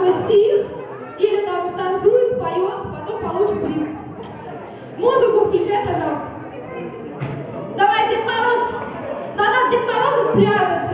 какой стих, или там станцует, споет, потом получит приз. Музыку включай, пожалуйста. Давай, Дед Мороз. Надо от Дед Мороза прятаться.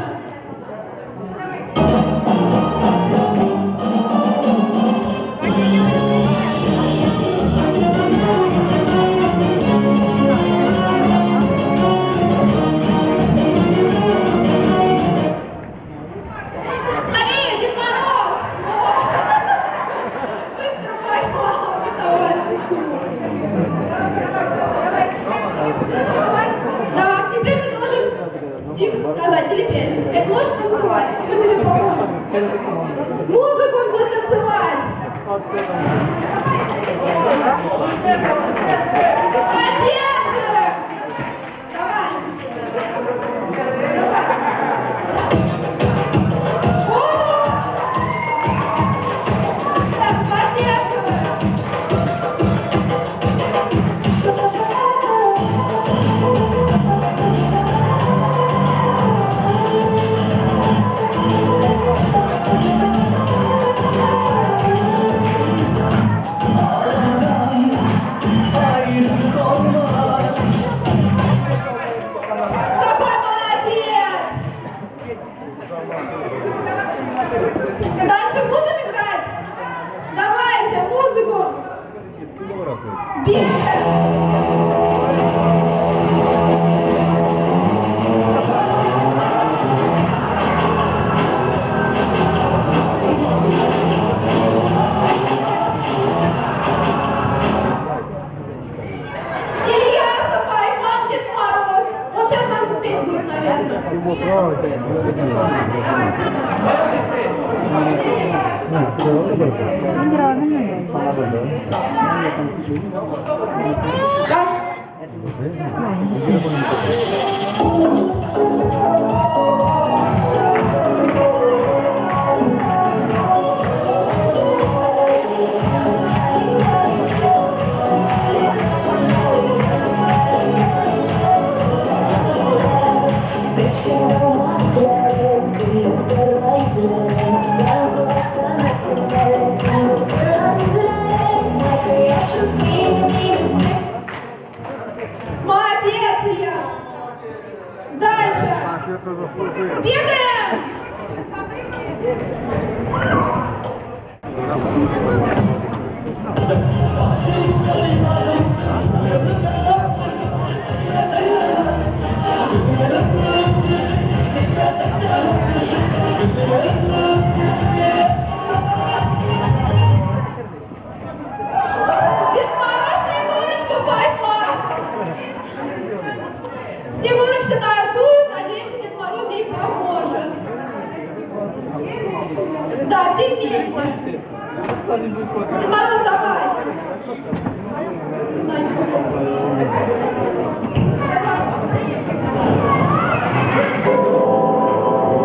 Или песню спеть. Можешь танцевать? Мы тебе поможем. Музыку он будет танцевать. Поддерживаем. Давай. Так, поддерживаем. Дальше будем играть? Давайте, музыку! Бегаем! Ильяса поймал Дед Мороз! Он сейчас нам петь будет, наверное. Молодец, Илья! Дальше! Бегаем! Дед Мороз Снегурочку поймал! Снегурочка танцует, надеемся, Дед Мороз ей поможет. Да, все вместе. Дед Мороз, давай.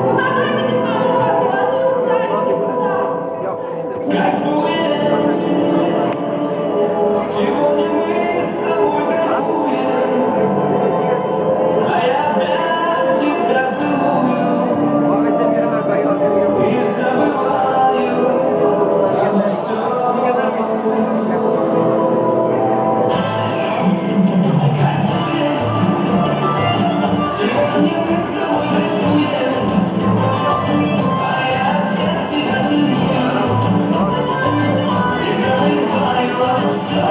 Помогай мне, Дед Мороз, а то устали, не устал. Сегодня мы с тобой кайфуем, а я опять тебя целую и забываю обо всем. Сегодня мы с тобой кайфуем, а я опять тебя целую и забываю обо всем.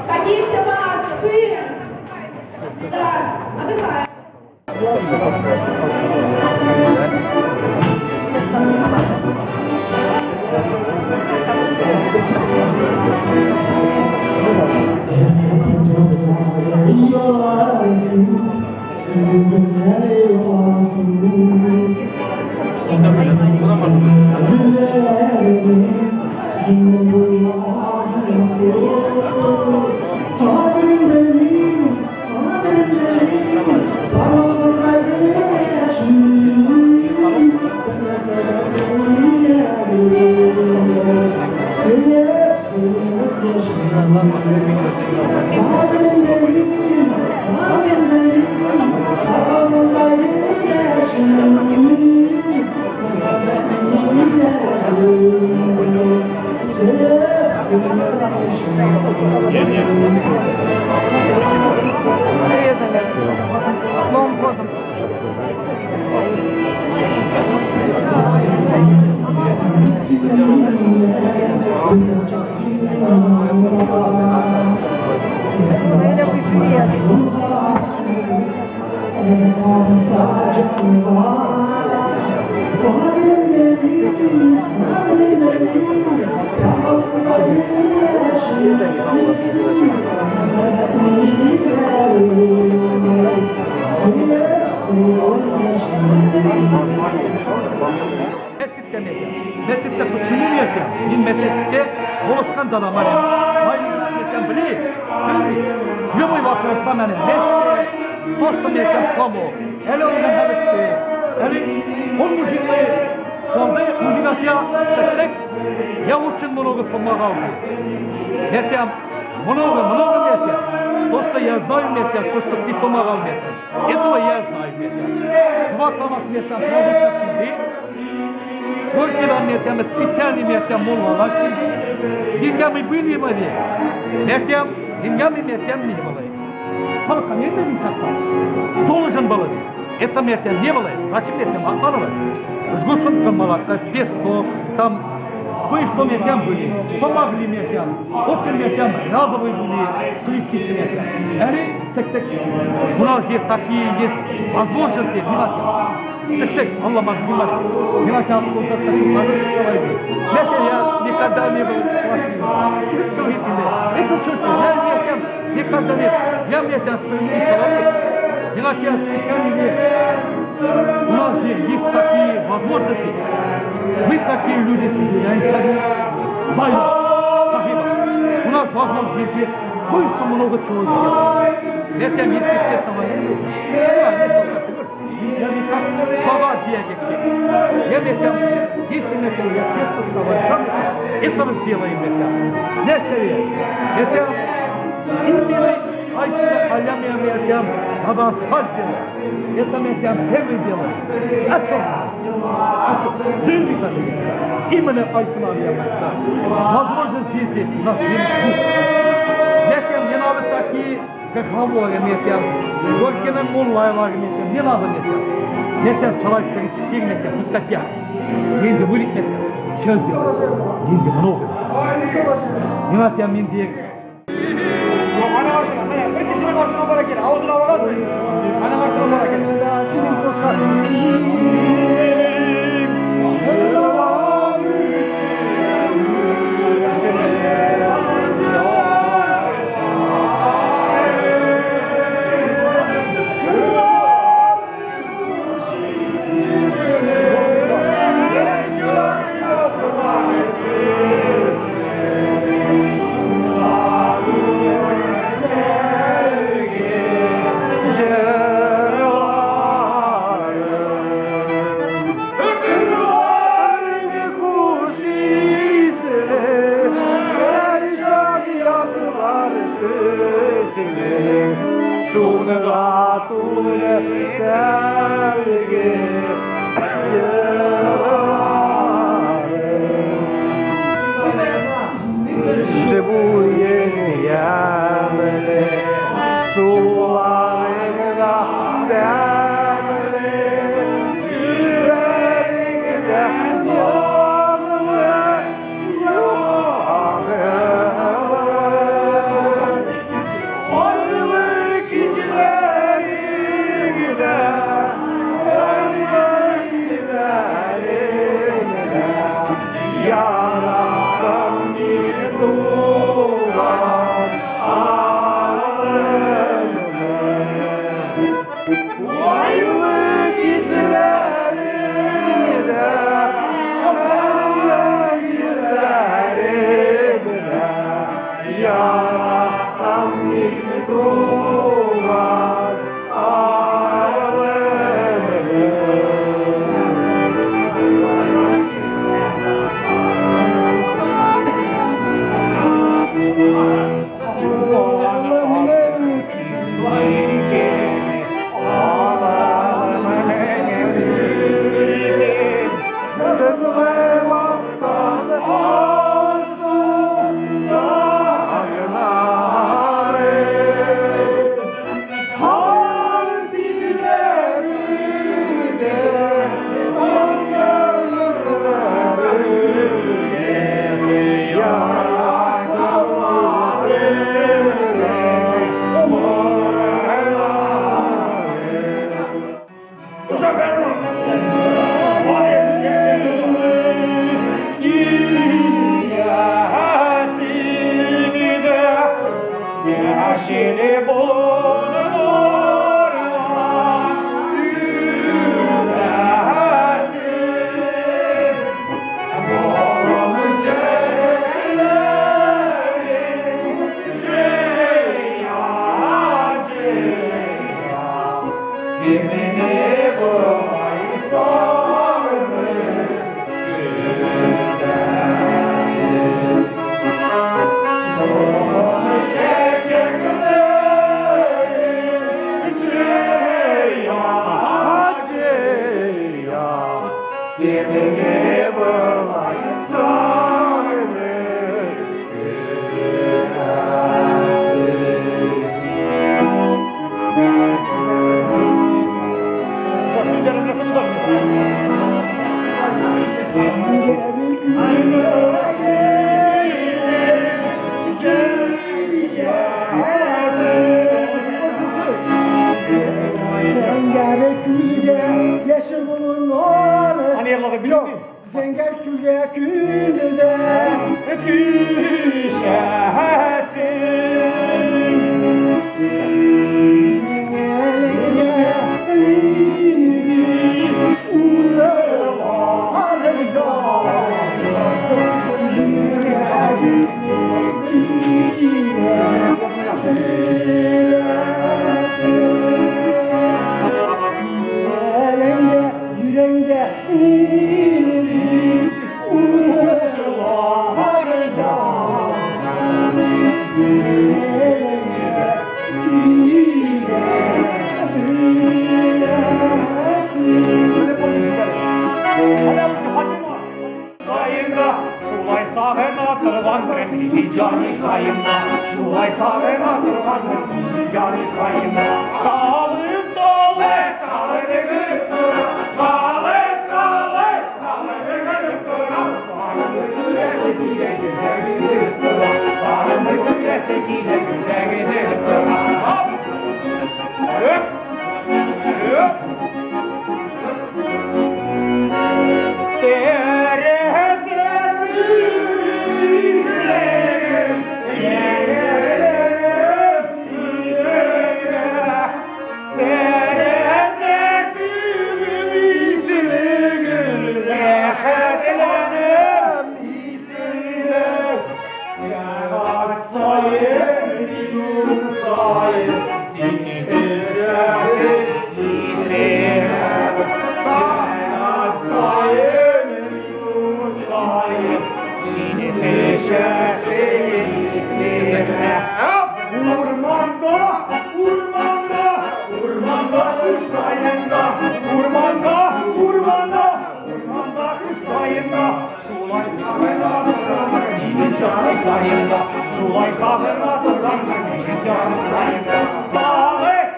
Какие все молодцы! Да, отдыхаем. Mescitte tutumun yeter. Bin mescitte boğuşkan dalamar. Hayırlar yeter bile. Yumuy vakrastan mene. Mescitte dostum yeter kamu. Hele onu habitti. Hele on müzikli. Kaldı müzikatya settek. Yavuçun monogu pomağaldı. Yeter. Monogu yeter. Dosta я знаю метя, то, что ты помогал метя. Этого я знаю метя. Два тамас метя, много как тебе. Горький метя, мы специальный метя, молвалак тебе. Деньгами были в воде. Метя, деньгами метя не было. Только не было такого. Должен был. Это метя не было. Зачем метя мало? Сгущенка молока, песо, там кое-что метям были, помогли метям, очень метям радовые были, крестители метям. У нас есть такие есть возможности, Аллах максимально. Метям слушаться, метя я никогда не был шутка видели. Это шутка, я метям никогда не был. Я метям справедливый человек. Метям специальный. У нас есть такие возможности. Мы такие люди соединяемся. У нас возможность есть кое-что много чего сделать. Это, если честно, я не как богат денег. Если я честно сказал, это мы сделаем. Это именно Айсина Алями Американ, надо асфальт делать. Это метям первый делаем. Именно Айсина Американ. Возможность здесь у нас метям не надо такие, как говорят метям. Горькина Муллаева метям. Не надо метям. Метям человек перечислил метям, пускай пять. Деньги вылить метям. Все сделать. Деньги много. Не метям миндек. Ağzına bakasın. Ana kartına bak. Senin dostlar. Demeye bulaysan sizlerin nasıl hani yerlerde biliyor musun? Zenger küle külde yüreğinde şulay sağına tırvandır cani kayında şulay sağına tırvandır cani kayında kalın dolu kalın gülüp kalın gülüp kalın gülese gide gidip kalın gülese gide gidip hop hop şulay sağına duran can kayında kale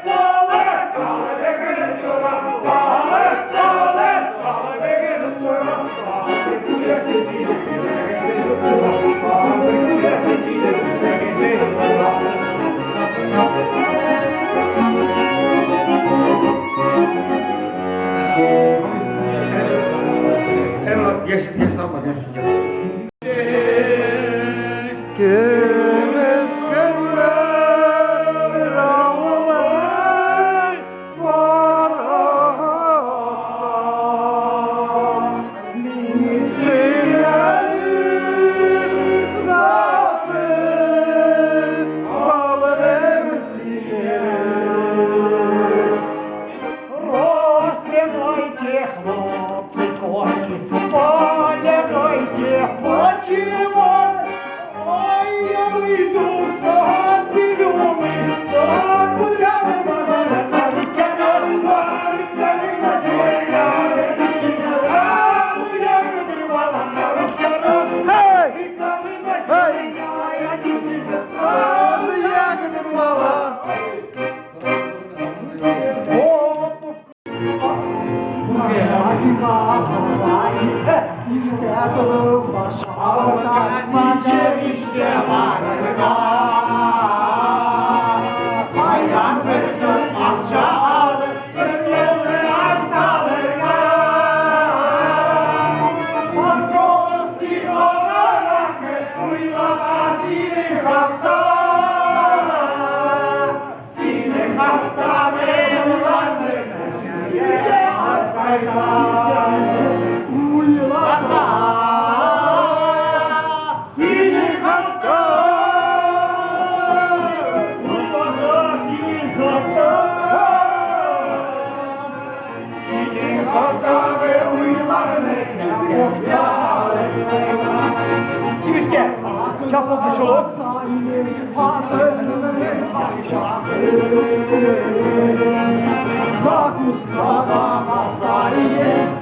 gülüp duran kale gülüp duran kale gülese gidip kale gülese gidip yes, I'm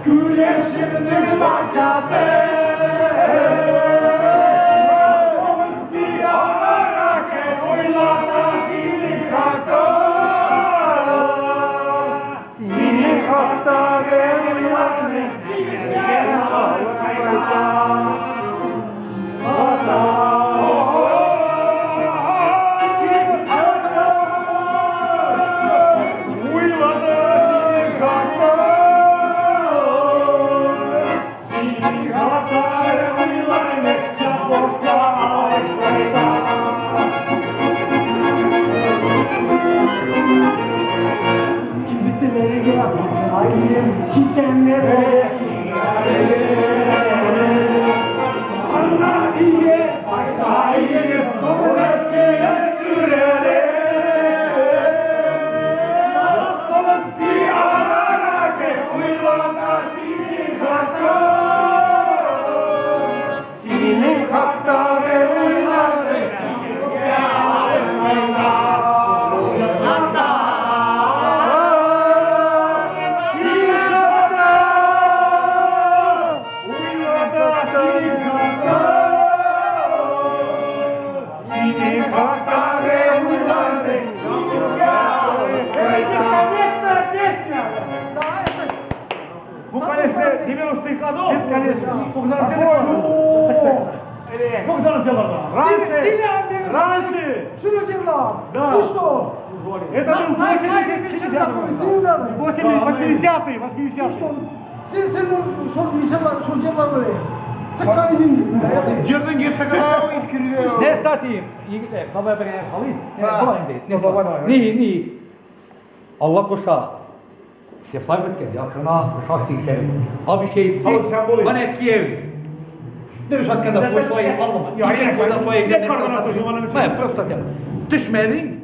Güneş şimdi bahçesi. Nasılımız bir arake oylarda senin hakta. Senin hakta ve oylarda senin hakta. Раньше! Шunu делал? Да. Ты что? Это был 80-й, 80-й. Что делал? Сакалин. Жерден кетті қана искривел. Ne satayım? İyilikle, kafaya ben salayım. Ha. Bulayım değil. Ne Tamam, satayım? Ni. Allah koşa. Sefar bitkez ya. Kına koşa severiz. Abi şey. Sağlık sembolü. Bana Kiev. Ne bir hakkında fotoğrafı alma. Ya, İlk sen- fotoğrafı ne koordinasyon bana lütfen? Hayır, просто тем. Düşmedin.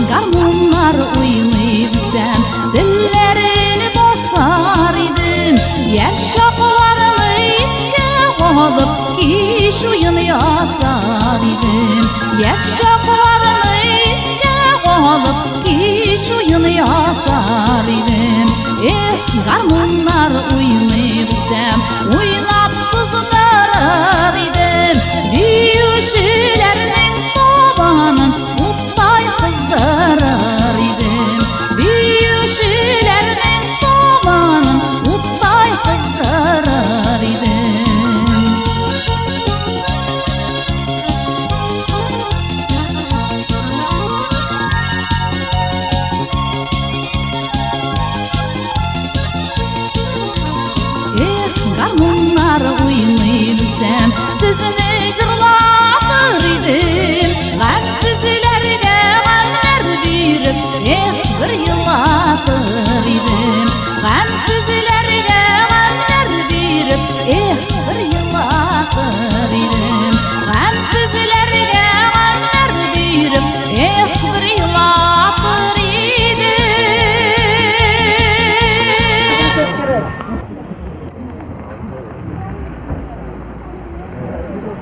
Garmonlar oynayırsam dillerini bosar idim. Yaşaklarını iske alıp kiş oyunu yazar idim. Yaşaklarını iske alıp kiş oyunu yazar idim. Garmonlar oynayırsam oynap sızlar idim. Büyüşlerinin babanın kızdırar idim. Büyüşlerinin babanın uttay kızdırar idim.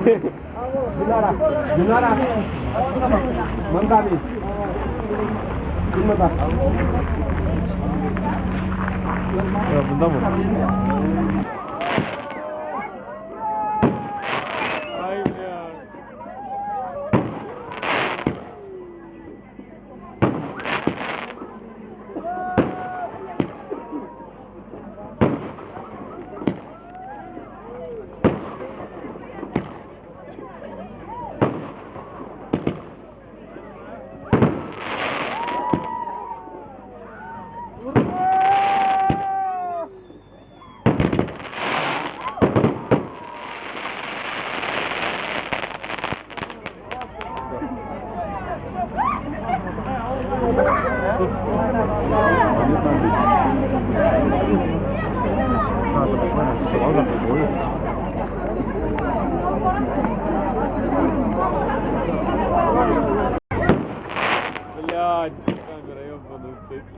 Dinara. Mangami. Gimana? Ya, bunda mı? Блядь, камера ёбаная стоит.